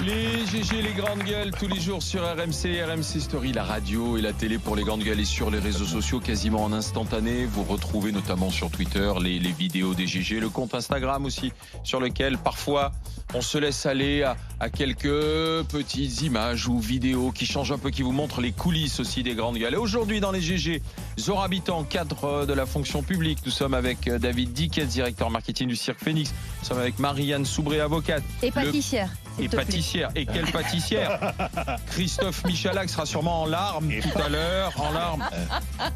Les GG, les grandes gueules, tous les jours sur RMC, RMC Story, la radio et la télé pour les grandes gueules et sur les réseaux sociaux quasiment en instantané. Vous retrouvez notamment sur Twitter les vidéos des GG, le compte Instagram aussi, sur lequel parfois on se laisse aller à quelques petites images ou vidéos qui changent un peu, qui vous montrent les coulisses aussi des grandes gueules. Et aujourd'hui dans les GG, Zora Habitant, cadre de la fonction publique. Nous sommes avec David Dickens, directeur marketing du Cirque Phoenix. Nous sommes avec Marianne Soubré, avocate. Et pâtissière. Et pâtissière. Et quelle pâtissière? Christophe Michalak sera sûrement en larmes tout à l'heure, en larmes,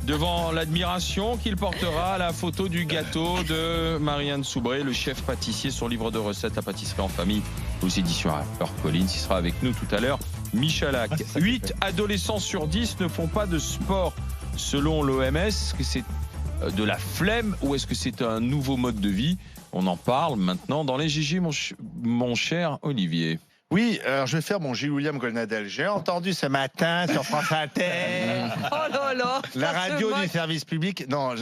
devant l'admiration qu'il portera à la photo du gâteau de Marianne Soubré, le chef pâtissier, son livre de recettes, La pâtisserie en famille, aux éditions HarperCollins. Il sera avec nous tout à l'heure. Michalak. 8 adolescents sur 10 ne font pas de sport. Selon l'OMS, est-ce que c'est de la flemme ou est-ce que c'est un nouveau mode de vie? On en parle maintenant dans les GG, mon cher Olivier. Oui, alors je vais faire mon Gilles-William Golnadel. J'ai entendu ce matin sur France Inter, Oh là là, la radio du service public, non,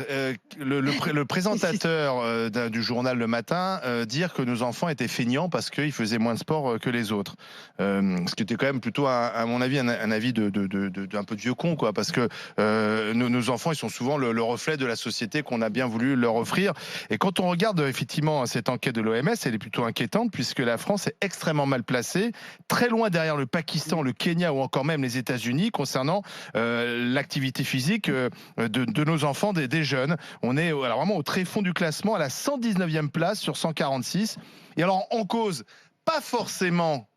le présentateur du journal le matin dire que nos enfants étaient feignants parce qu'ils faisaient moins de sport que les autres. Ce qui était quand même plutôt, à mon avis, un avis d'un peu de vieux con, quoi, parce que nos enfants, ils sont souvent le reflet de la société qu'on a bien voulu leur offrir. Et quand on regarde effectivement cette enquête de l'OMS, elle est plutôt inquiétante puisque la France est extrêmement mal placée, très loin derrière le Pakistan, le Kenya ou encore même les États-Unis concernant l'activité physique de nos enfants, des jeunes. On est alors vraiment au tréfonds du classement, à la 119e place sur 146. Et alors en cause, pas forcément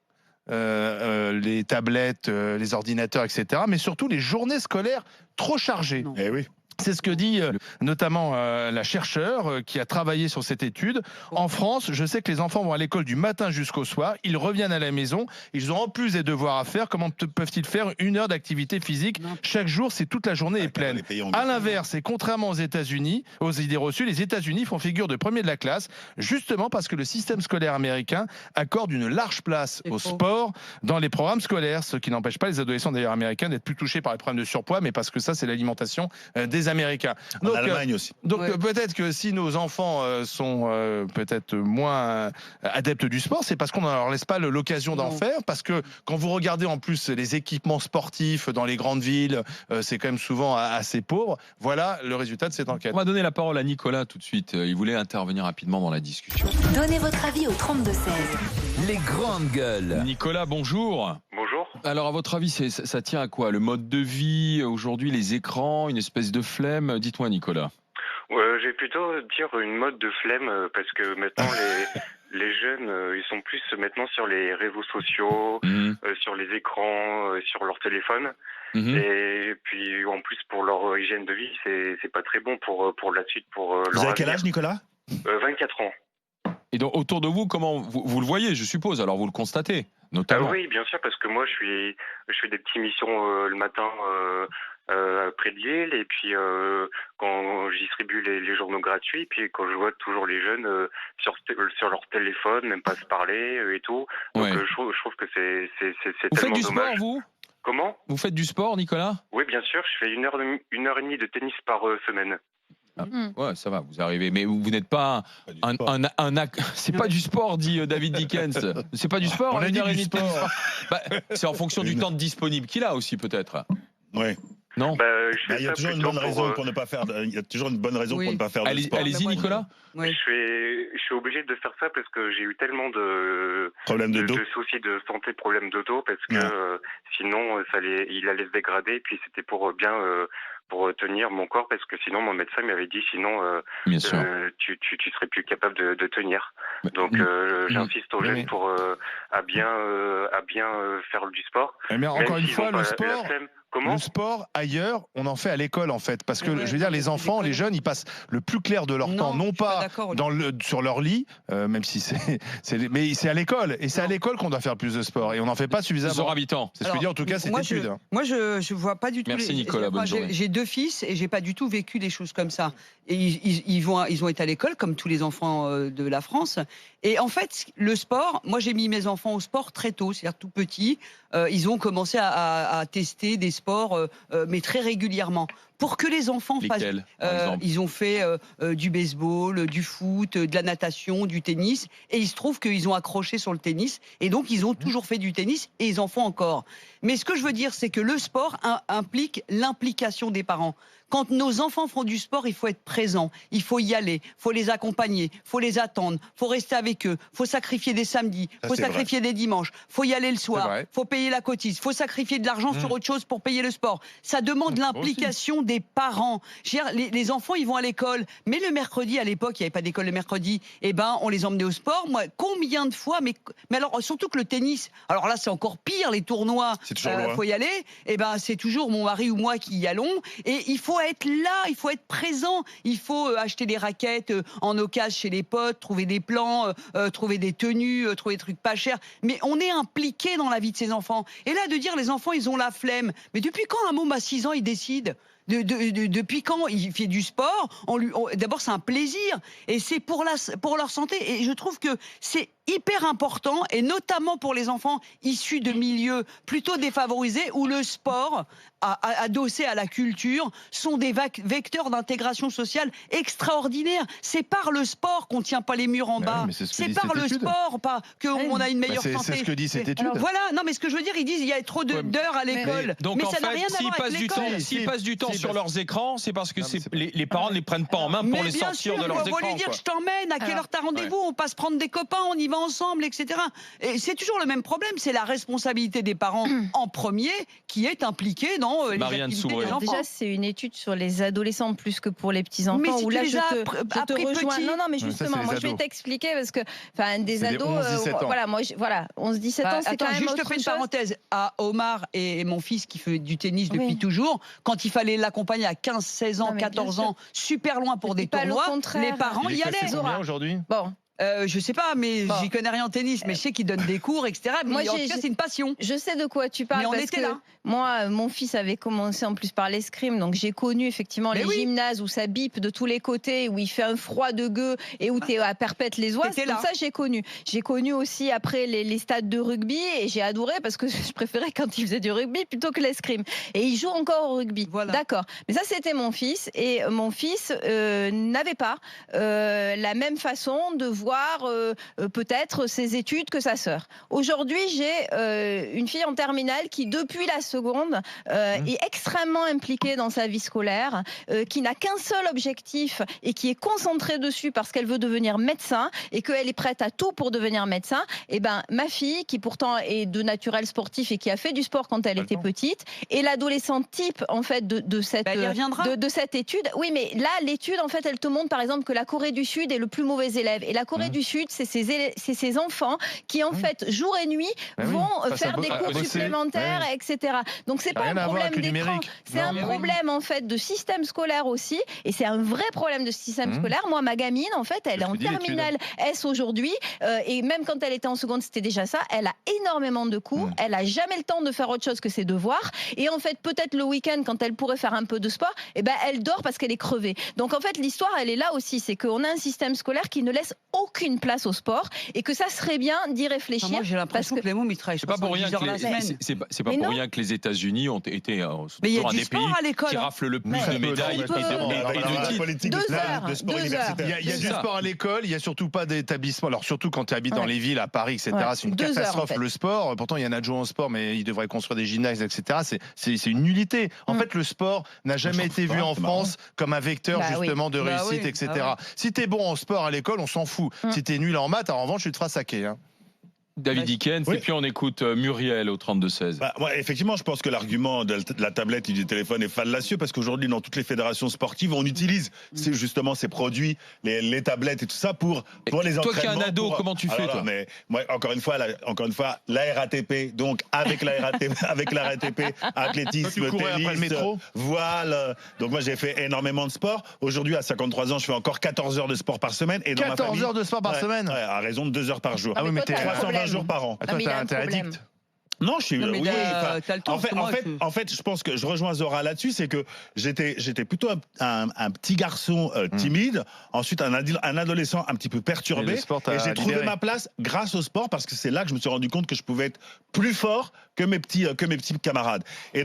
les tablettes, les ordinateurs, etc., mais surtout les journées scolaires trop chargées. Eh oui. C'est ce que dit notamment la chercheure qui a travaillé sur cette étude. En France, je sais que les enfants vont à l'école du matin jusqu'au soir, ils reviennent à la maison, ils ont en plus des devoirs à faire. Comment peuvent-ils faire 1 heure d'activité physique chaque jour si toute la journée est pleine? À l'inverse, et contrairement aux États-Unis, aux idées reçues, les États-Unis font figure de premier de la classe, justement parce que le système scolaire américain accorde une large place au sport dans les programmes scolaires, ce qui n'empêche pas les adolescents d'ailleurs américains d'être plus touchés par les problèmes de surpoids, mais parce que ça, c'est l'alimentation des Américains. En Allemagne aussi. Donc peut-être que si nos enfants sont peut-être moins adeptes du sport, c'est parce qu'on ne leur laisse pas l'occasion d'en faire, parce que quand vous regardez en plus les équipements sportifs dans les grandes villes, c'est quand même souvent assez pauvre. Voilà le résultat de cette enquête. On va donner la parole à Nicolas tout de suite. Il voulait intervenir rapidement dans la discussion. Donnez votre avis au 32-16. Les grandes gueules. Nicolas, bonjour. Bonjour. Alors, à votre avis, ça tient à quoi? Le mode de vie, aujourd'hui, les écrans, une espèce de flemme? Dites-moi, Nicolas. Je vais plutôt dire une mode de flemme parce que maintenant les jeunes ils sont plus maintenant sur les réseaux sociaux, sur les écrans, sur leur téléphone. Et puis en plus pour leur hygiène de vie, c'est pas très bon pour la suite, pour leur Vous avez quel avenir. âge, Nicolas? 24 ans. Et donc, autour de vous, comment vous le voyez, je suppose? Alors, vous le constatez, notamment. Oui, bien sûr, parce que moi je fais des petites missions le matin près de Lille, et puis quand je distribue les journaux gratuits, puis quand je vois toujours les jeunes sur leur téléphone, même pas se parler et tout, donc Ouais. je trouve que c'est Vous faites tellement du dommage. sport, vous? Comment? Vous faites du sport, Nicolas? Oui, bien sûr, je fais 1 heure et demie de tennis par semaine. Ouais, ça va, vous arrivez. Mais vous n'êtes pas c'est pas du sport, dit David Dickens. C'est pas du sport. On a dit 1 heure et du demie de tennis. sport. Bah, c'est en fonction du temps disponible qu'il a aussi, peut-être. Oui. Non? Je fais Il y a ça toujours une plutôt bonne raison pour ne pas faire. Il y a toujours une bonne raison pour ne pas faire de sport. Allez-y, Nicolas. Je suis obligé de faire ça parce que j'ai eu tellement de Problème de dos. soucis de santé, problèmes de dos, parce que sinon il allait se dégrader. Puis c'était pour bien pour tenir mon corps, parce que sinon mon médecin m'avait dit sinon Bien sûr. tu serais plus capable de tenir. Donc j'insiste aux jeunes pour à bien faire du sport. Mais encore Même une s'ils fois, ont pas le la sport, flemme. Comment? le sport ailleurs, on en fait à l'école en fait, parce que je veux dire, les enfants, les jeunes, ils passent le plus clair de leur temps, non pas sur leur lit, même si mais c'est à l'école, et c'est à l'école qu'on doit faire plus de sport, et on n'en fait pas suffisamment. Zora Habitant. C'est ce que dit en tout cas cette étude. Moi, je vois pas du tout. Merci, Nicolas, bonne journée. J'ai 2 fils et j'ai pas du tout vécu des choses comme ça. Et ils ont été à l'école comme tous les enfants de la France. Et en fait, le sport, moi j'ai mis mes enfants au sport très tôt, c'est-à-dire tout petit. Ils ont commencé à tester des sports sport, mais très régulièrement. Pour que les enfants fassent... ils ont fait du baseball, du foot, de la natation, du tennis, et il se trouve qu'ils ont accroché sur le tennis, et donc ils ont toujours fait du tennis, et ils en font encore. Mais ce que je veux dire, c'est que le sport implique l'implication des parents. Quand nos enfants font du sport, il faut être présent, il faut y aller, il faut les accompagner, il faut les attendre, il faut rester avec eux, il faut sacrifier des samedis, il faut sacrifier des dimanches, il faut y aller le soir, il faut payer la cotise, il faut sacrifier de l'argent sur autre chose pour payer le sport. Ça demande l'implication des parents. Les enfants, ils vont à l'école, mais le mercredi, à l'époque, il n'y avait pas d'école le mercredi, eh ben, on les emmenait au sport. Moi, combien de fois, mais alors, surtout que le tennis, alors là, c'est encore pire, les tournois, faut y aller, eh ben, c'est toujours mon mari ou moi qui y allons, et il faut être là, il faut être présent, il faut acheter des raquettes en occasion chez les potes, trouver des plans, trouver des tenues, trouver des trucs pas chers, mais on est impliqué dans la vie de ces enfants. Et là, de dire les enfants, ils ont la flemme, mais depuis quand un môme à 6 ans, il décide ? Depuis quand il fait du sport? D'abord, c'est un plaisir, et c'est pour leur santé, et je trouve que c'est hyper important, et notamment pour les enfants issus de milieux plutôt défavorisés, où le sport, adossé à la culture, sont des vecteurs d'intégration sociale extraordinaires. C'est par le sport qu'on ne tient pas les murs en bas. C'est par le sport qu'on a une meilleure santé. C'est ce que dit cette étude. Voilà, non, mais ce que je veux dire, ils disent qu'il y a trop d'heures à l'école. Donc en fait, s'ils passent du temps sur leurs écrans, c'est parce que les parents ne les prennent pas en main pour les sortir de leurs écrans. On va lui dire, je t'emmène, à quelle heure t'as rendez-vous, on passe prendre des copains, on y va ensemble, etc. Et c'est toujours le même problème, c'est la responsabilité des parents en premier qui est impliquée dans les activités des enfants. Déjà, c'est une étude sur les adolescents plus que pour les petits-enfants. Mais si où tu là, les je te rejoins. Petit. Non, mais justement, moi, je vais t'expliquer parce que des ados, voilà, 11-17 ans, c'est quand même juste une parenthèse. À Omar et mon fils qui fait du tennis depuis toujours, quand il fallait l'accompagner à 15, 16 ans, 14 ans, super loin pour des tournois, les parents y allaient. Combien aujourd'hui? Bon. Je sais pas, mais j'y connais rien en tennis, mais je sais qu'ils donnent des cours, etc. Mais en tout cas, c'est une passion. Je sais de quoi tu parles. Mais on parce était que là. Moi, mon fils avait commencé en plus par l'escrime, donc j'ai connu effectivement les gymnases où ça bipe de tous les côtés, où il fait un froid de gueux et où t'es à perpète les oies. Donc ça, j'ai connu. J'ai connu aussi après les stades de rugby et j'ai adoré parce que je préférais quand il faisait du rugby plutôt que l'escrime. Et il joue encore au rugby. Voilà. D'accord. Mais ça, c'était mon fils et mon fils n'avait pas la même façon de voir peut-être ses études que sa sœur. Aujourd'hui, j'ai une fille en terminale qui, depuis la seconde, est extrêmement impliquée dans sa vie scolaire, qui n'a qu'un seul objectif et qui est concentrée dessus parce qu'elle veut devenir médecin et qu'elle est prête à tout pour devenir médecin. Et ben, ma fille, qui pourtant est de naturel sportif et qui a fait du sport quand elle était petite, est l'adolescente type en fait de cette étude. Oui, mais là, l'étude, en fait, elle te montre par exemple que la Corée du Sud est le plus mauvais élève. Et la Corée du Sud, c'est ces enfants qui, en fait, jour et nuit, vont faire des cours supplémentaires, etc. Donc, c'est pas un problème d'écran. C'est un problème, en fait, de système scolaire aussi. Et c'est un vrai problème de système scolaire. Moi, ma gamine, en fait, elle est en terminale S aujourd'hui. Et même quand elle était en seconde, c'était déjà ça. Elle a énormément de cours. Elle a jamais le temps de faire autre chose que ses devoirs. Et en fait, peut-être le week-end, quand elle pourrait faire un peu de sport, eh ben, elle dort parce qu'elle est crevée. Donc, en fait, l'histoire, elle est là aussi. C'est qu'on a un système scolaire qui ne laisse aucune place au sport et que ça serait bien d'y réfléchir. Moi, j'ai l'impression que les mômes, ils travaillent. C'est pas pour rien que les États-Unis ont été un des pays qui raflent le plus de médailles et de titres. 2 heures. Il y a du sport à l'école, il y a surtout pas d'établissement. Alors surtout quand tu habites dans les villes, à Paris, etc. C'est une catastrophe le sport. Pourtant, il y a un adjoint au sport, mais il devrait construire des gymnases, etc. C'est une nullité. En fait, le sport n'a jamais été vu en France comme un vecteur justement de réussite, etc. Si t'es bon en sport à l'école, on s'en fout. Si t'es nul en maths, en revanche, tu te feras saquer. David Dickens, et puis on écoute Muriel au 32-16. Effectivement, je pense que l'argument de la tablette et du téléphone est fallacieux parce qu'aujourd'hui, dans toutes les fédérations sportives, on utilise justement ces produits, les tablettes et tout ça pour les entraînements. Toi qui es un ado, comment tu fais toi? Mais moi, encore une fois, la RATP, donc avec la RATP, athlétisme, tennis, voile. Donc moi, j'ai fait énormément de sport. Aujourd'hui, à 53 ans, je fais encore 14 heures de sport par semaine. Et 14 heures de sport par semaine, à raison de 2 heures par jour. Ah oui, mais t'es 320 jours par an. Attends, t'es addict. Non, je suis. Non, mais oui, t'as le temps, en fait, je pense que je rejoins Zora là-dessus, c'est que j'étais plutôt un petit garçon timide, ensuite un adolescent un petit peu perturbé, et j'ai trouvé ma place grâce au sport, parce que c'est là que je me suis rendu compte que je pouvais être plus fort que mes petits camarades. Et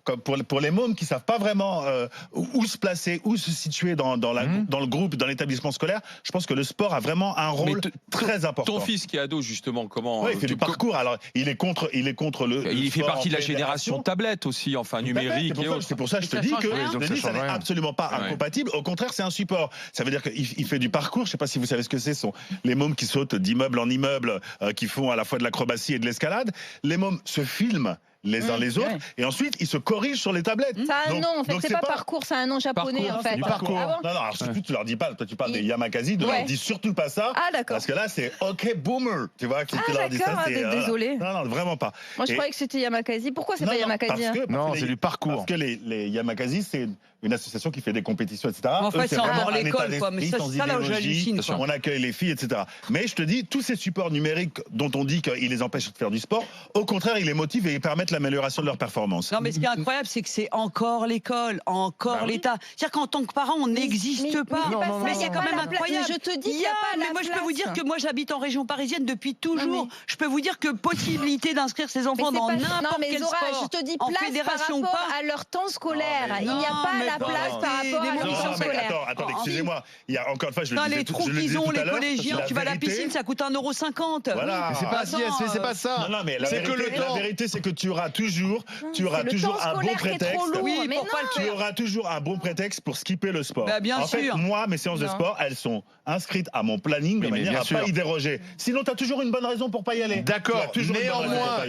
comme pour les mômes qui savent pas vraiment où se placer, où se situer dans le groupe, dans l'établissement scolaire, je pense que le sport a vraiment un rôle très important. Ton fils qui est ado, justement, comment il fait du parcours. Alors il est contre le. Il fait partie de la génération tablette aussi, enfin numérique et autres. C'est pour ça que je te dis que ça n'est absolument pas incompatible. Au contraire, c'est un support. Ça veut dire qu'il fait du parcours. Je ne sais pas si vous savez ce que c'est. Ce sont les mômes qui sautent d'immeuble en immeuble, qui font à la fois de l'acrobatie et de l'escalade. Les mômes se filment les uns les autres, et ensuite ils se corrigent sur les tablettes. Ça a un nom, en fait, c'est pas parcours, c'est un nom japonais en fait. Du parcours. Ah bon, non, alors surtout tu leur dis pas, toi tu parles des Yamakasi, ne leur dis surtout pas ça. Ah d'accord. Parce que là c'est OK boomer, tu vois, qui leur dit ça. Désolé. Non, vraiment pas. Moi je croyais que c'était Yamakasi. Pourquoi c'est pas Yamakasi? Non, c'est du parcours. Parce que les Yamakasi, c'est une association qui fait des compétitions, etc. En fait, c'est encore l'école, quoi. Mais ça, là où j'hallucine. On accueille les filles, etc. Mais je te dis, tous ces supports numériques dont on dit qu'ils les empêchent de faire du sport, au contraire, ils les motivent et ils permettent l'amélioration de leur performance. Non, mais ce qui est incroyable, c'est que c'est encore l'école, encore l'État. C'est-à-dire qu'en tant que parent, on n'existe pas. Mais c'est quand même incroyable. Je te dis qu'il y a pas mais moi, je peux vous dire que moi, j'habite en région parisienne depuis toujours. Je peux vous dire que possibilité d'inscrire ses enfants dans n'importe quel sport, je te dis en place fédération par rapport pas. à leur temps scolaire. Il n'y a pas la place par rapport à leur temps scolaire. Attendez, excusez-moi. Il y a encore une fois, je le disais les trous qu'ils ont, les collégiens, tu vas à la piscine, ça coûte 1,50 €. Voilà. C'est pas ça. Non, mais la vérité, c'est que tu auras toujours un bon prétexte. Tu auras toujours un bon prétexte pour skipper le sport. Bien sûr. En fait, moi, mes séances de sport, elles sont inscrites à mon planning de manière à pas y déroger. Sinon, tu as toujours une bonne raison pour pas y aller. D'accord.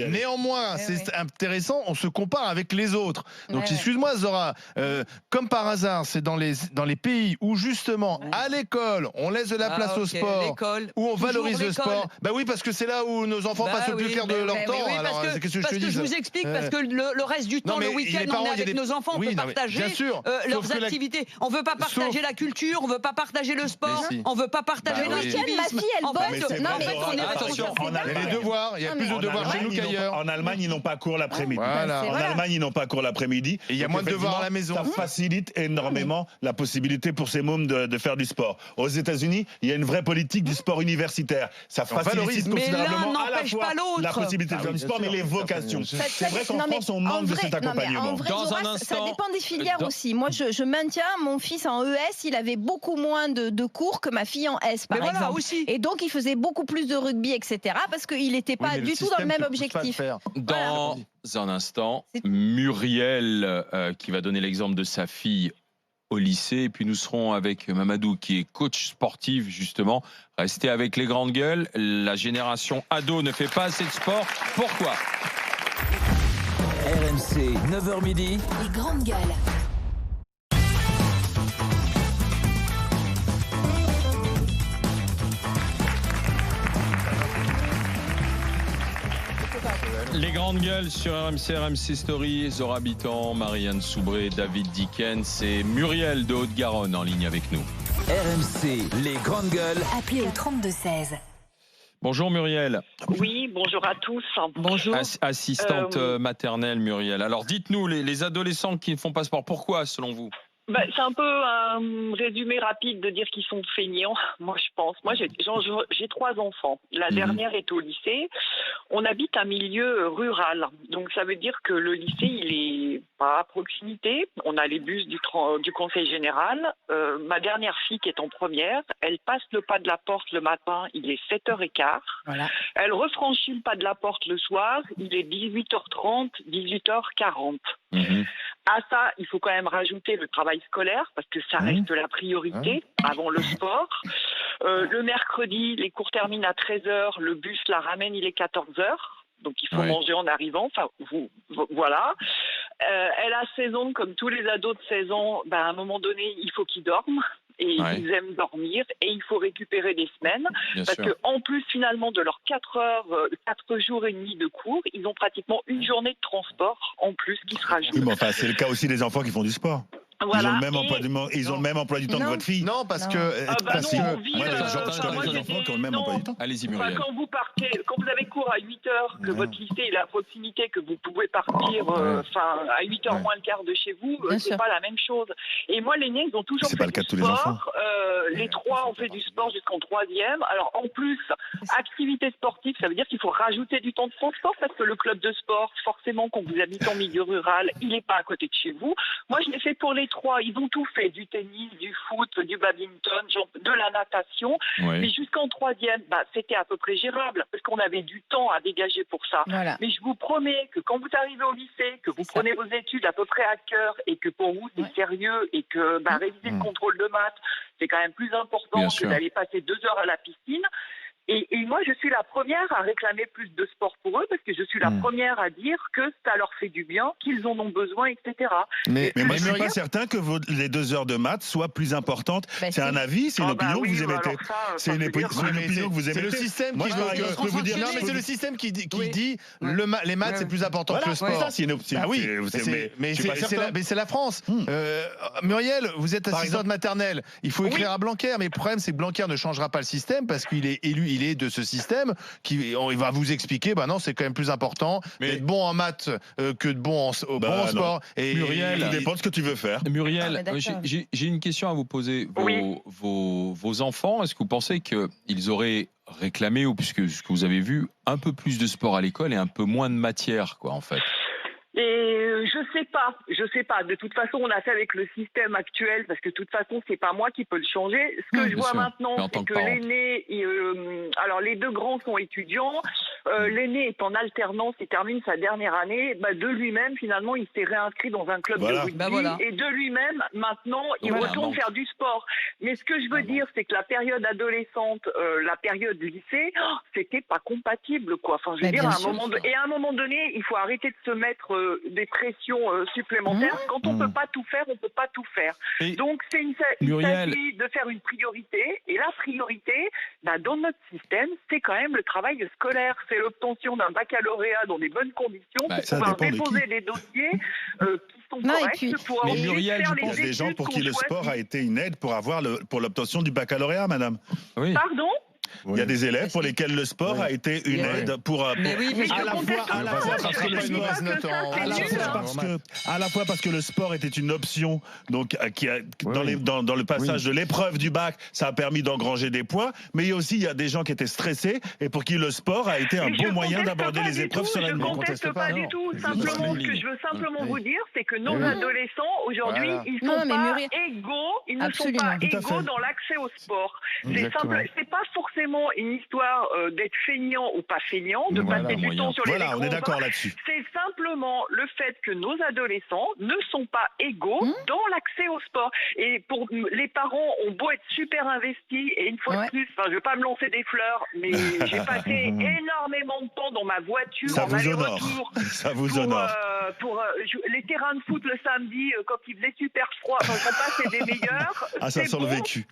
Néanmoins, c'est intéressant. On se compare avec les autres. Donc, excuse-moi, Zora. Comme par hasard, c'est dans les pays où justement, à l'école, on laisse de la place au sport, où on valorise le sport. Bah oui, parce que c'est là où nos enfants passent le plus clair de leur temps. Alors, qu'est-ce que je te dis ? Je vous explique, parce que le reste du temps, le week-end, on est avec nos enfants, on peut partager leurs activités. On veut pas partager la culture, on veut pas partager le sport, on veut pas partager l'activisme. Ma fille, elle bosse. Non, mais attention, les devoirs, il y a plus de devoirs chez nous qu'ailleurs. En Allemagne, ils n'ont pas cours l'après-midi. Voilà. En Allemagne, ils n'ont pas cours l'après-midi. Et il y a moins de devoirs à la maison. Ça facilite énormément la possibilité pour ces mômes de faire du sport. Aux États-Unis, il y a une vraie politique du sport universitaire. Ça facilite considérablement à la fois la possibilité de faire du sport, mais les vocations. C'est vrai qu'en France, on manque de cet accompagnement. Dans un instant, ça dépend des filières aussi. Moi, je maintiens mon fils en ES, il avait beaucoup moins de cours que ma fille en S, par exemple. Et donc, il faisait beaucoup plus de rugby, etc. Parce qu'il n'était pas du tout dans le même objectif. Dans un instant, Muriel qui va donner l'exemple de sa fille au lycée. Et puis nous serons avec Mamadou qui est coach sportif justement. Restez avec les grandes gueules. La génération ado ne fait pas assez de sport. Pourquoi ? RMC, 9h midi. Les grandes gueules. Les grandes gueules sur RMC Story, Zora Bitan, Marianne Soubré, David Dickens et Muriel de Haute-Garonne en ligne avec nous. RMC, les grandes gueules. Appelez au 32-16. Bonjour Muriel. Oui, bonjour à tous. Bonjour. Assistante maternelle Muriel. Alors dites-nous, les adolescents qui ne font pas sport, pourquoi selon vous ? C'est un peu un résumé rapide de dire qu'ils sont feignants, moi je pense. Moi j'ai 3 enfants. La dernière est au lycée. On habite un milieu rural. Donc ça veut dire que le lycée, il est pas à proximité. On a les bus du conseil général. Ma dernière fille qui est en première, elle passe le pas de la porte le matin, il est 7h15. Voilà. Elle refranchit le pas de la porte le soir, il est 18h30, 18h40. À ça, il faut quand même rajouter le travail scolaire parce que ça reste la priorité avant le sport. Le mercredi, les cours terminent à 13h, le bus la ramène, il est 14h. Donc il faut manger en arrivant. Enfin, voilà. Elle a 16 ans, comme tous les ados de 16 ans, à un moment donné, il faut qu'ils dorment. Et ils aiment dormir et il faut récupérer des semaines parce que en plus finalement de leurs 4 jours et demi de cours, ils ont pratiquement une journée de transport en plus qui se rajoute. Oui, mais enfin, c'est le cas aussi des enfants qui font du sport. Voilà. Ils ont le même emploi du temps que votre fille. Non, parce que. Moi, je connais des enfants qui ont le même emploi du temps. Allez-y, Muriel. Quand vous avez cours à 8h, que votre lycée est à proximité, que vous pouvez partir à 8h moins le quart de chez vous, c'est pas la même chose. Et moi, les niais, ils ont toujours fait du sport. Les trois ont fait du sport jusqu'en 3e. Alors, en plus, activité sportive, ça veut dire qu'il faut rajouter du temps de transport parce que le club de sport, forcément, quand vous habitez en milieu rural, il n'est pas à côté de chez vous. Moi, je l'ai fait pour les trois. Ils ont tout fait, du tennis, du foot, du badminton, de la natation. Oui. Mais jusqu'en 3e, c'était à peu près gérable parce qu'on avait du temps à dégager pour ça. Voilà. Mais je vous promets que quand vous arrivez au lycée, que vous prenez vos études à peu près à cœur et que pour vous, c'est sérieux et que réviser le contrôle de maths, c'est quand même plus important que d'aller passer 2 heures à la piscine. Et moi, je suis la première à réclamer plus de sport pour eux parce que je suis la première à dire que ça leur fait du bien, qu'ils en ont besoin, etc. Mais moi, je ne suis pas certain que les 2 heures de maths soient plus importantes. C'est un avis, c'est une opinion que vous émettez. C'est une opinion que vous émettez. C'est le système qui veut vous dire. Non, mais c'est le système qui dit les maths, c'est plus important que le sport. Mais c'est la France. Muriel, vous êtes assistante maternelle. Il faut écrire à Blanquer, mais le problème, c'est que Blanquer ne changera pas le système parce qu'il est élu. Il est de ce système il va vous expliquer non, c'est quand même plus important d'être bon en maths que de bon en sport. Et Muriel, ça dépend de ce que tu veux faire. Muriel, j'ai une question à vous poser. Vos enfants, est-ce que vous pensez qu'ils auraient réclamé, ou puisque ce que vous avez vu, un peu plus de sport à l'école et un peu moins de matière, en fait? Et je sais pas. De toute façon, on a fait avec le système actuel parce que de toute façon, c'est pas moi qui peux le changer. Ce que je vois maintenant, c'est que l'aîné, alors les 2 grands sont étudiants. L'aîné est en alternance, il termine sa dernière année. De lui-même, finalement, il s'est réinscrit dans un club de rugby et de lui-même, maintenant, il retourne faire du sport. Mais ce que je veux dire, c'est que la période adolescente, la période lycée, c'était pas compatible, quoi. Enfin, je veux dire, à un moment donné, il faut arrêter de se mettre des pressions supplémentaires. Quand on peut pas tout faire, on peut pas tout faire. Donc, il s'agit de faire une priorité. Et la priorité, dans notre système, c'est quand même le travail scolaire. C'est l'obtention d'un baccalauréat dans des bonnes conditions pour pouvoir déposer des dossiers qui sont corrects pour Muriel, je pense des gens pour qui le sport a été une aide pour l'obtention du baccalauréat, madame. Oui. Pardon ? Il y a des élèves pour lesquels le sport a été une aide pour à la fois parce que le sport était une option, donc dans le passage de l'épreuve du bac, ça a permis d'engranger des points, mais il y a des gens qui étaient stressés et pour qui le sport a été un bon moyen d'aborder les épreuves sereinement. Je ne conteste pas du tout. Simplement, ce que je veux simplement vous dire, c'est que nos adolescents aujourd'hui, ils ne sont pas égaux. Ils ne sont pas égaux dans l'accès au sport. C'est pas forcément une histoire d'être feignant ou pas feignant, de passer du temps sur les écrans. On est d'accord là-dessus. C'est simplement le fait que nos adolescents ne sont pas égaux dans l'accès au sport. Et pour les parents ont beau être super investis, et une fois de plus, je ne vais pas me lancer des fleurs, mais j'ai passé énormément de temps dans ma voiture en aller-retour. Ça vous honore. Pour les terrains de foot le samedi, quand il faisait super froid, j'en passe, c'est des meilleurs. Ça sent le vécu.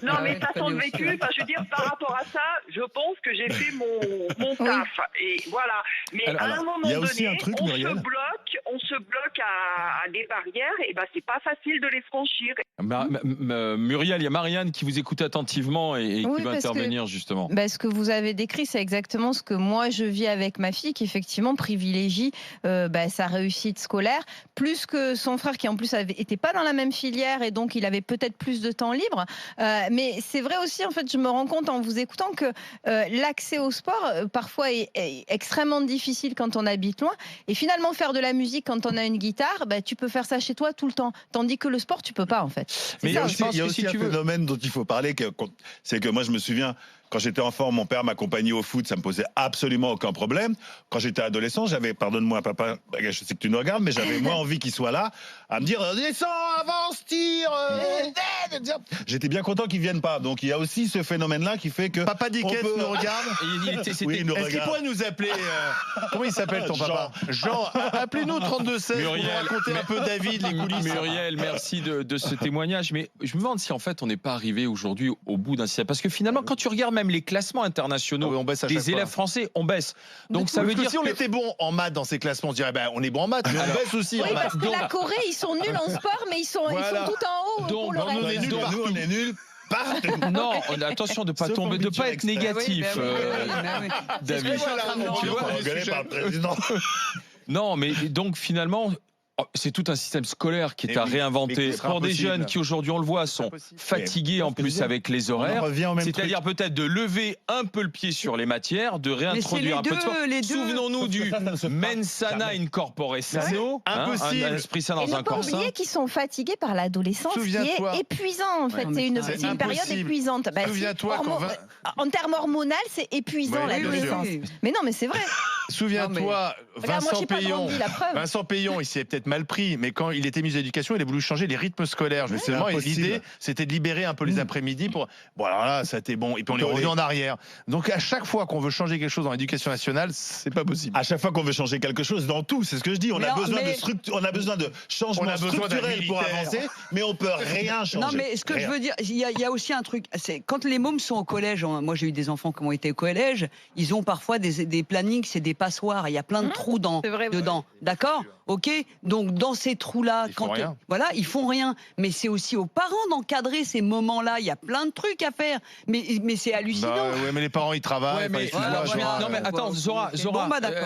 Non, mais ça sent le vécu. Je veux dire, par rapport à ça, je pense que j'ai fait mon taf. Et voilà. Mais à un moment donné, on se bloque à des barrières, et c'est pas facile de les franchir. Muriel, il y a Marianne qui vous écoute attentivement et qui va intervenir justement. Ce que vous avez décrit, c'est exactement ce que moi je vis avec ma fille, qui effectivement privilégie sa réussite scolaire, plus que son frère qui en plus était pas dans la même filière et donc il avait peut-être plus de temps libre. Mais c'est vrai aussi, en fait, je me rends compte en vous écoutant que l'accès au sport parfois est extrêmement difficile quand on habite loin. Et finalement, faire de la musique quand on a une guitare, tu peux faire ça chez toi tout le temps. Tandis que le sport, tu peux pas, en fait. Mais il y a aussi un phénomène dont il faut parler, c'est que moi, je me souviens, quand j'étais enfant, mon père m'accompagnait au foot, ça me posait absolument aucun problème. Quand j'étais adolescent, pardonne-moi papa, je sais que tu nous regardes, mais j'avais moins envie qu'il soit là, à me dire descends, avance, tire. J'étais bien content qu'il vienne pas. Donc il y a aussi ce phénomène-là qui fait que Papa Dickens nous regarde. Est-ce qu'il pourrait nous appeler comment il s'appelle ton papa? Jean. Appelez-nous 3216 pour nous raconter un peu David, les coulisses. Muriel, merci de ce témoignage. Mais je me demande si en fait on n'est pas arrivé aujourd'hui au bout d'un système. Parce que finalement, quand tu regardes même les classements internationaux on baisse des élèves français, on baisse. Donc ça veut dire que si on était bon en maths dans ces classements, on se dirait on est bon en maths, mais on baisse aussi. Oui, parce que la Corée, ils sont nuls en sport, mais ils sont tout en haut. Donc, nous, on est nuls. Non, attention de ne pas être négatif, David. Tu vois, engueulé par le président. Non, mais donc finalement, c'est tout un système scolaire qui est à réinventer pour des jeunes qui aujourd'hui, on le voit, sont fatigués en plus avec les horaires. C'est-à-dire peut-être de lever un peu le pied sur les matières, de réintroduire un peu de sport. Souvenons-nous du mens sana in corpore sano, un esprit sain dans un corps sain. Il ne faut pas oublier qu'ils sont fatigués par l'adolescence qui est épuisant en fait. C'est une période épuisante. Souviens-toi en termes hormonaux, c'est épuisant l'adolescence. Mais non, mais c'est vrai. Souviens-toi, Vincent Payon, il s'est peut-être mal pris, mais quand il était ministre de l'Éducation, il a voulu changer les rythmes scolaires. L'idée, c'était de libérer un peu les après-midi pour. Bon, alors là, ça a été bon. Et puis on est revenu en arrière. Donc à chaque fois qu'on veut changer quelque chose dans l'éducation nationale, c'est pas possible. À chaque fois qu'on veut changer quelque chose dans tout, c'est ce que je dis. On a besoin de changements structurels pour avancer, mais on peut rien changer. Non, mais ce que je veux dire, il y a aussi un truc. C'est quand les mômes sont au collège. Moi, j'ai eu des enfants qui ont été au collège. Ils ont parfois des plannings, c'est des passoires. Il y a plein de trous dedans. D'accord ? Ok, donc dans ces trous-là, ils font rien. Mais c'est aussi aux parents d'encadrer ces moments-là. Il y a plein de trucs à faire. Mais c'est hallucinant. Oui, mais les parents ils travaillent. Non, mais attends, Zora.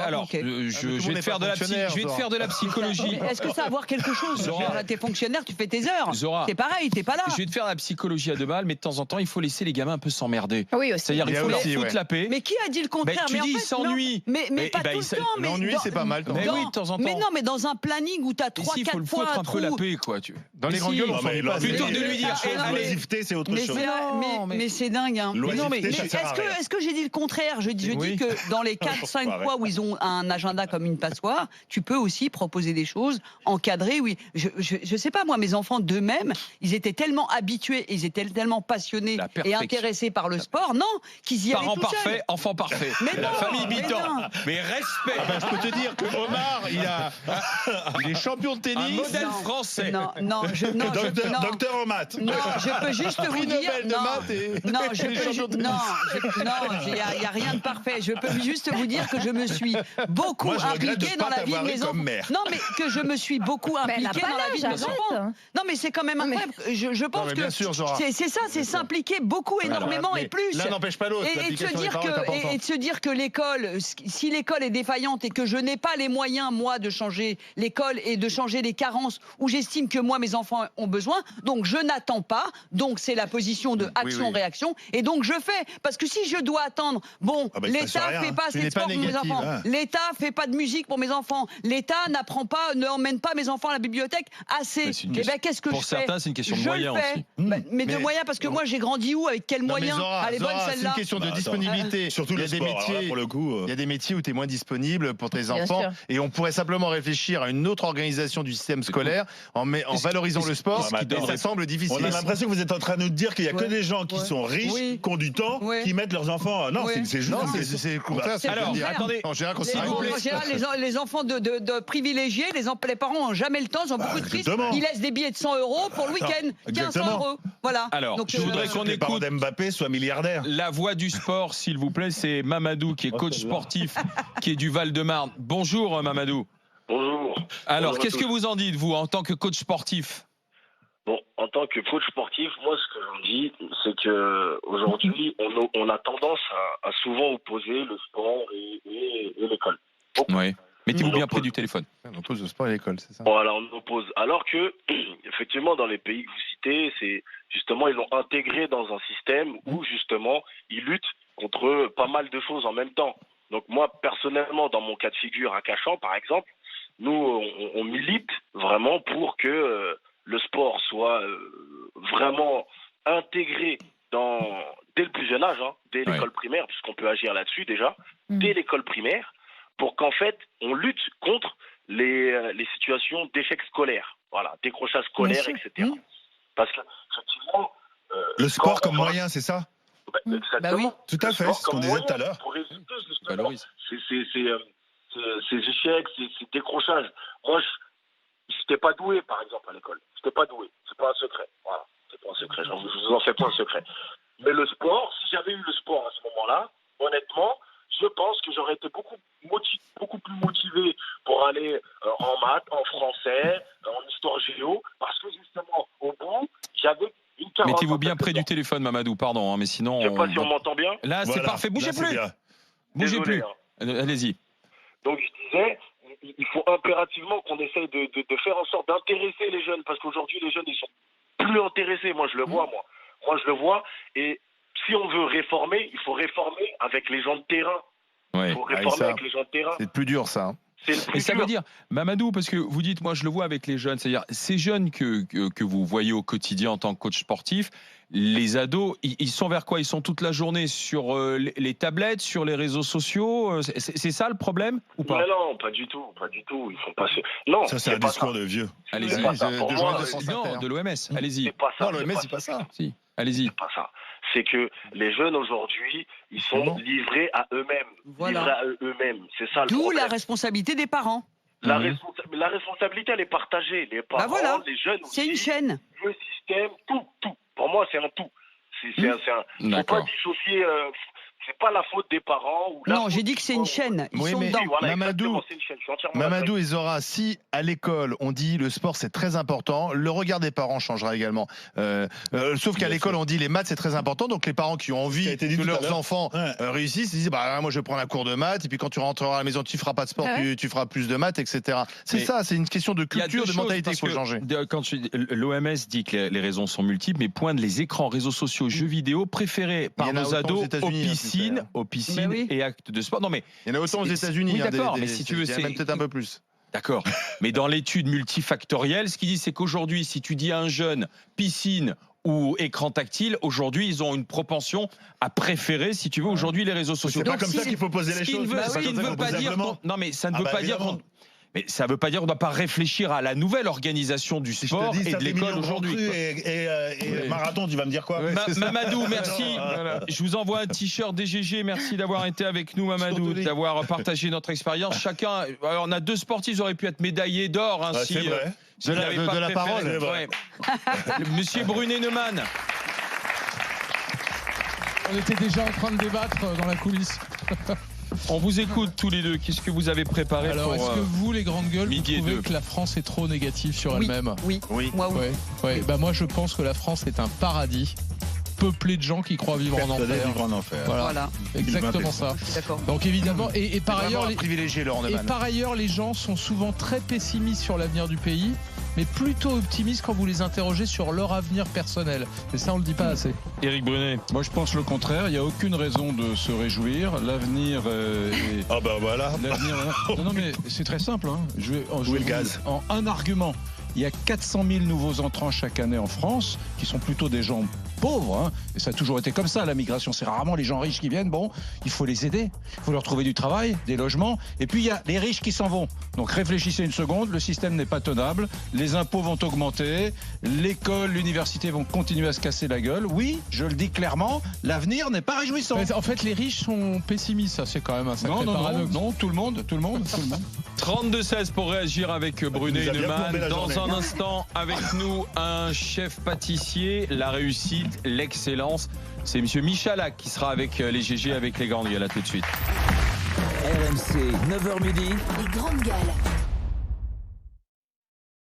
Alors, je vais te faire de la psychologie. Est-ce que ça a à voir quelque chose ? Zora, t'es fonctionnaire, tu fais tes heures. Zora, c'est pareil, t'es pas là. Je vais te faire de la psychologie à deux balles, mais de temps en temps, il faut laisser les gamins un peu s'emmerder. Oui, aussi. C'est-à-dire il faut leur foutre la paix. Mais qui a dit le contraire ? Tu dis ils s'ennuient. Mais pas tout le temps. L'ennui, c'est pas mal. Mais oui, de temps en temps. Mais non, mais dans un planning où t'as 3-4 fois il faut un peu la paix, quoi. Dans les grandes gueules, on s'ennuie pas. Plutôt que de lui dire, l'oisiveté, c'est autre chose. Mais c'est dingue. Est-ce que j'ai dit le contraire ? Je dis que dans les 4-5 fois où ils ont un agenda comme une passoire, tu peux aussi proposer des choses, encadrer. Oui, je sais pas, moi, mes enfants d'eux-mêmes, ils étaient tellement habitués, ils étaient tellement passionnés et intéressés par le sport, qu'ils y allaient tout seuls. Parfait, enfant parfait. Mais la famille Bittan. Mais respect. Je peux te dire que Omar, il est champion de tennis. Un modèle français. Docteur en maths. Non, je peux juste vous dire. Il n'y a rien de parfait. Je peux juste vous dire que je me suis beaucoup impliquée dans la vie de mes enfants. Non, mais que je me suis beaucoup impliquée dans la vie de mes enfants. Non, mais c'est quand même incroyable. Je pense que c'est ça, c'est s'impliquer beaucoup, énormément et plus. L'un n'empêche pas l'autre. Et de se dire que l'école, si l'école est défaillante et que je n'ai pas les moyens, moi, de changer l'école et de changer les carences où j'estime que moi, mes enfants ont besoin, donc je n'attends pas. Donc c'est la position de action-réaction. Et donc je fais. Parce que si je dois attendre, l'État ne fait pas assez de sport pour mes enfants. L'État ne fait pas de musique pour mes enfants. L'État n'emmène pas mes enfants à la bibliothèque assez. Et bien qu'est-ce que je fais ? Pour certains, c'est une question de moyens aussi. Mais de moyens, parce que moi, j'ai grandi où ? Avec quels moyens ? Elle est bonne celle-là. C'est une question de disponibilité. Surtout le sport, pour le coup. Il y a des métiers où tu es moins disponible pour tes enfants. Et on pourrait simplement réfléchir à une autre organisation du système scolaire en valorisant le sport. Et ça semble difficile. On a l'impression que vous êtes en train de nous dire qu'il n'y a que des gens qui sont riches, qui ont du temps, qui mettent leurs enfants. Non, c'est juste. Non, c'est le contraire. Alors, attendez. Les enfants de privilégiés, les parents n'ont jamais le temps, ils ont beaucoup de fils. Ils laissent des billets de 100 € pour le week-end. 1500 €. Voilà. Alors, je voudrais qu'on écoute d'Mbappé soit milliardaire. La voix du sport, s'il vous plaît, c'est Mamadou, qui est coach sportif, qui est du Val-de-Marne. Bonjour, Mamadou. Bonjour. Alors, qu'est-ce que vous en dites, vous, en tant que coach sportif ? Bon, en tant que coach sportif, moi, ce que j'en dis, c'est que aujourd'hui, on a tendance à souvent opposer le sport et l'école. Oui. Mettez-vous bien près du téléphone. On oppose le sport et l'école, c'est ça ? Voilà, on oppose. Alors que, effectivement, dans les pays que vous citez, c'est justement, ils l'ont intégré dans un système où, justement, ils luttent contre pas mal de choses en même temps. Donc moi, personnellement, dans mon cas de figure à Cachan, par exemple, nous, on milite vraiment pour que le sport soit vraiment intégré dès le plus jeune âge, dès l'école primaire, puisqu'on peut agir là-dessus déjà, dès l'école primaire, pour qu'en fait, on lutte contre les situations d'échec scolaire, voilà, décrochage scolaire, etc. Parce que, effectivement... le sport comme moyen, c'est ça ? Exactement. Oui. Tout à fait, c'est ce qu'on disait tout à l'heure. Pour résister justement ces échecs, ces décrochages. Moi, je n'étais pas doué, par exemple, à l'école. Je n'étais pas doué. C'est pas un secret. Voilà. C'est pas un secret. Je vous en fais pas un secret. Mais le sport, si j'avais eu le sport à Mettez-vous bien près du téléphone, Mamadou, pardon, mais sinon... Je sais pas si on m'entend bien. Là, c'est parfait, bougez plus. Bougez plus. Allez-y. Donc je disais, il faut impérativement qu'on essaye de faire en sorte d'intéresser les jeunes, parce qu'aujourd'hui les jeunes ils sont plus intéressés. Moi je le vois, moi je le vois. Et si on veut réformer, il faut réformer avec les gens de terrain. Ouais. Il faut réformer avec les gens de terrain. C'est plus dur ça. Hein. Et ça veut dire, Mamadou, parce que vous dites, moi je le vois avec les jeunes, c'est-à-dire ces jeunes que vous voyez au quotidien en tant que coach sportif, les ados, ils sont vers quoi? Ils sont toute la journée sur les tablettes, sur les réseaux sociaux. C'est ça le problème ou pas? Non, pas du tout, Ils font pas. Non, ça c'est un discours de vieux. Allez-y, de l'OMS. Allez-y. Non, l'OMS c'est pas ça. Si, allez-y. C'est pas ça. C'est que les jeunes aujourd'hui, ils sont livrés à eux-mêmes. Voilà. Livrés à eux-mêmes. C'est ça le problème. D'où la responsabilité des parents. La responsabilité, elle est partagée. Les parents, les jeunes aussi. C'est une chaîne. Le système, tout. Pour moi, c'est un tout. Il ne faut pas dissocier. C'est pas la faute des parents. Non, j'ai dit que c'est une chaîne. Ils sont dedans. Voilà, Mamadou et Zora, si à l'école on dit le sport c'est très important, le regard des parents changera également. Sauf qu'à l'école on dit les maths c'est très important, donc les parents qui ont envie que leurs enfants réussissent, ils disent bah moi je vais prendre un cours de maths et puis quand tu rentreras à la maison tu feras pas de sport, tu feras plus de maths, etc. C'est ça, c'est une question de culture, de mentalité qu'il faut changer. Quand l'OMS dit que les raisons sont multiples, mais pointe les écrans, réseaux sociaux, jeux vidéo préférés par nos ados aux piscines et actes de sport. Non mais il y en a autant aux États-Unis. Oui, d'accord, mais si tu veux, c'est même peut-être un peu plus. D'accord. Mais dans l'étude multifactorielle, ce qu'il dit, c'est qu'aujourd'hui, si tu dis à un jeune piscine ou écran tactile, aujourd'hui, ils ont une propension à préférer, si tu veux, aujourd'hui les réseaux sociaux. C'est pas comme ça qu'il faut poser les choses. Ce qui ne veut pas dire. Non, mais ça ne veut pas dire. Mais ça ne veut pas dire qu'on ne doit pas réfléchir à la nouvelle organisation du sport et de l'école aujourd'hui. Et marathon, tu vas me dire quoi? Mamadou, merci. Je vous envoie un t-shirt DGG. Merci d'avoir été avec nous, Mamadou, d'avoir partagé notre expérience. Chacun, on a 2 sportifs, ils auraient pu être médaillés d'or. C'est vrai. De la parole. Ouais. Monsieur Brunet-Neumann. On était déjà en train de débattre dans la coulisse. On vous écoute tous les deux. Qu'est-ce que vous avez préparé? Alors, est-ce que vous, les grandes gueules, vous trouvez que la France est trop négative sur elle-même? Oui. Moi, oui. Ouais. Bah, moi, je pense que la France est un paradis peuplé de gens qui croient vivre en enfer. Voilà. Exactement ça. Donc évidemment, et par ailleurs, les gens sont souvent très pessimistes sur l'avenir du pays, mais plutôt optimistes quand vous les interrogez sur leur avenir personnel. Et ça, on le dit pas assez. Éric Brunet. Moi, je pense le contraire. Il n'y a aucune raison de se réjouir. L'avenir Ah ben voilà. Non, mais c'est très simple. Hein. Où est le gaz? En un argument. Il y a 400 000 nouveaux entrants chaque année en France, qui sont plutôt des gens pauvres. Hein. Et ça a toujours été comme ça, la migration. C'est rarement les gens riches qui viennent. Bon, il faut les aider. Il faut leur trouver du travail, des logements. Et puis, il y a les riches qui s'en vont. Donc, réfléchissez une seconde. Le système n'est pas tenable. Les impôts vont augmenter. L'école, l'université vont continuer à se casser la gueule. Oui, je le dis clairement, l'avenir n'est pas réjouissant. Mais en fait, les riches sont pessimistes. Ça, c'est quand même un sacré paradoxe. Non, tout le monde. 32-16 pour réagir avec Brunet et Neumann. Dans un instant, avec nous, un chef pâtissier, la réussite, l'excellence. C'est monsieur Michalak qui sera avec les GG, avec les grandes gueules. À tout de suite. RMC, 9h midi. Les grandes gueules.